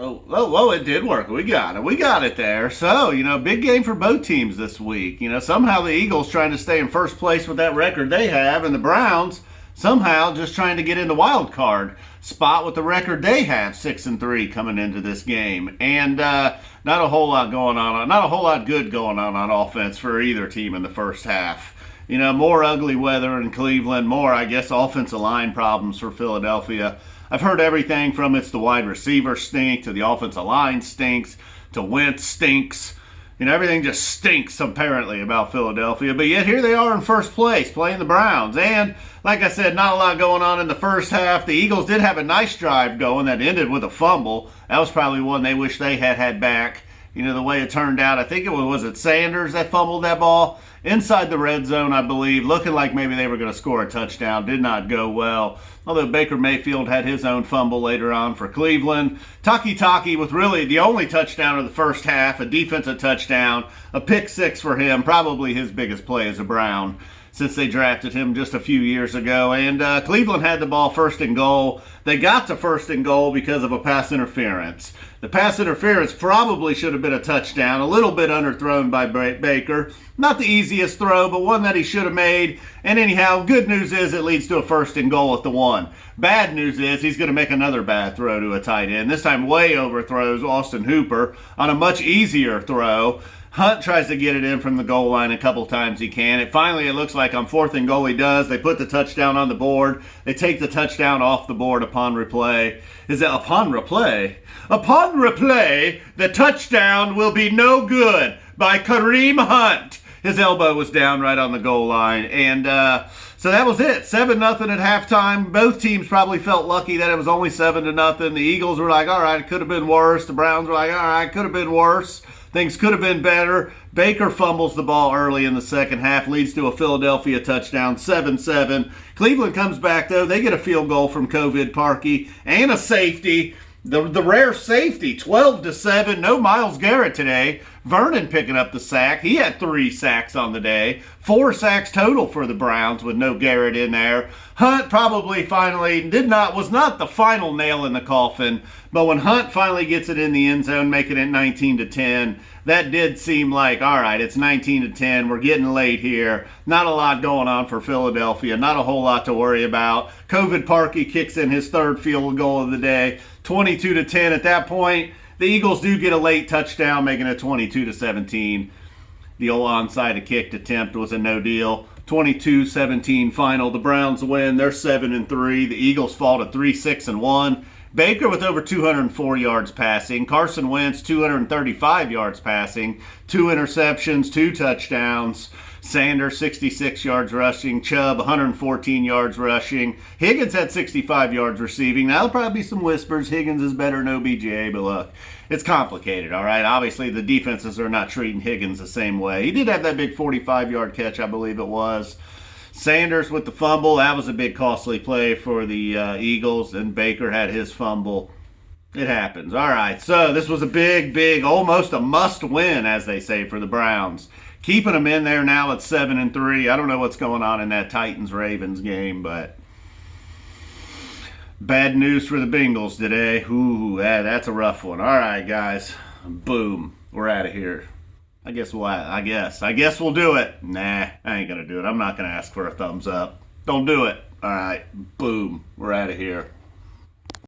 Oh, it did work. We got it. We got it there. So, big game for both teams this week. Somehow the Eagles trying to stay in first place with that record they have, and the Browns somehow just trying to get in the wild card spot with the record they have, 6-3 coming into this game. And not a whole lot going on, not a whole lot good going on offense for either team in the first half. More ugly weather in Cleveland, more, I guess, offensive line problems for Philadelphia. I've heard everything from it's the wide receiver stink to the offensive line stinks to Wentz stinks. Everything just stinks apparently about Philadelphia. But yet here they are in first place playing the Browns. And like I said, not a lot going on in the first half. The Eagles did have a nice drive going that ended with a fumble. That was probably one they wish they had back. The way it turned out, I think it was Sanders that fumbled that ball inside the red zone, I believe, looking like maybe they were going to score a touchdown. Did not go well. Although Baker Mayfield had his own fumble later on for Cleveland. Takitaki with really the only touchdown of the first half, a defensive touchdown, a pick six for him, probably his biggest play as a Brown since they drafted him just a few years ago. And Cleveland had the ball first and goal. They got to first and goal because of a pass interference. The pass interference probably should have been a touchdown, a little bit underthrown by Baker. Not the easiest throw, but one that he should have made. And anyhow, good news is it leads to a first and goal at the 1. Bad news is he's going to make another bad throw to a tight end. This time way overthrows Austin Hooper on a much easier throw. Hunt tries to get it in from the goal line a couple times he can. It looks like on 4th and goal he does. They put the touchdown on the board. They take the touchdown off the board upon replay. Is it upon replay? Upon replay, the touchdown will be no good by Kareem Hunt. His elbow was down right on the goal line. And so that was it. 7-0 at halftime. Both teams probably felt lucky that it was only 7-0. The Eagles were like, all right, it could have been worse. The Browns were like, all right, it could have been worse. Things could have been better. Baker fumbles the ball early in the second half, leads to a Philadelphia touchdown, 7-7. Cleveland comes back, though. They get a field goal from Parkey and a safety. The rare safety, 12-7. No Myles Garrett today. Vernon picking up the sack. He had 3 sacks on the day. 4 sacks total for the Browns with no Garrett in there. Hunt probably finally was not the final nail in the coffin, but when Hunt finally gets it in the end zone, making it 19-10, that did seem like, all right, it's 19-10. We're getting late here. Not a lot going on for Philadelphia. Not a whole lot to worry about. Parkey kicks in his 3rd field goal of the day. 22-10 at that point. The Eagles do get a late touchdown, making it 22-17. The old onside kicked attempt was a no deal. 22-17 final. The Browns win. They're 7-3. The Eagles fall to 3-6-1. Baker with over 204 yards passing. Carson Wentz, 235 yards passing. 2 interceptions, 2 touchdowns. Sanders, 66 yards rushing. Chubb, 114 yards rushing. Higgins had 65 yards receiving. Now, there'll probably be some whispers. Higgins is better than OBJ, but look, it's complicated, all right? Obviously, the defenses are not treating Higgins the same way. He did have that big 45-yard catch, I believe it was. Sanders with the fumble. That was a big costly play for the Eagles, and Baker had his fumble. It happens. All right, so this was a big, almost a must-win, as they say, for the Browns. Keeping them in there now at 7-3. I don't know what's going on in that Titans-Ravens game, but bad news for the Bengals today. Ooh, that's a rough one. All right, guys. Boom. We're out of here. I guess we'll do it. Nah, I ain't going to do it. I'm not going to ask for a thumbs up. Don't do it. All right. Boom. We're out of here.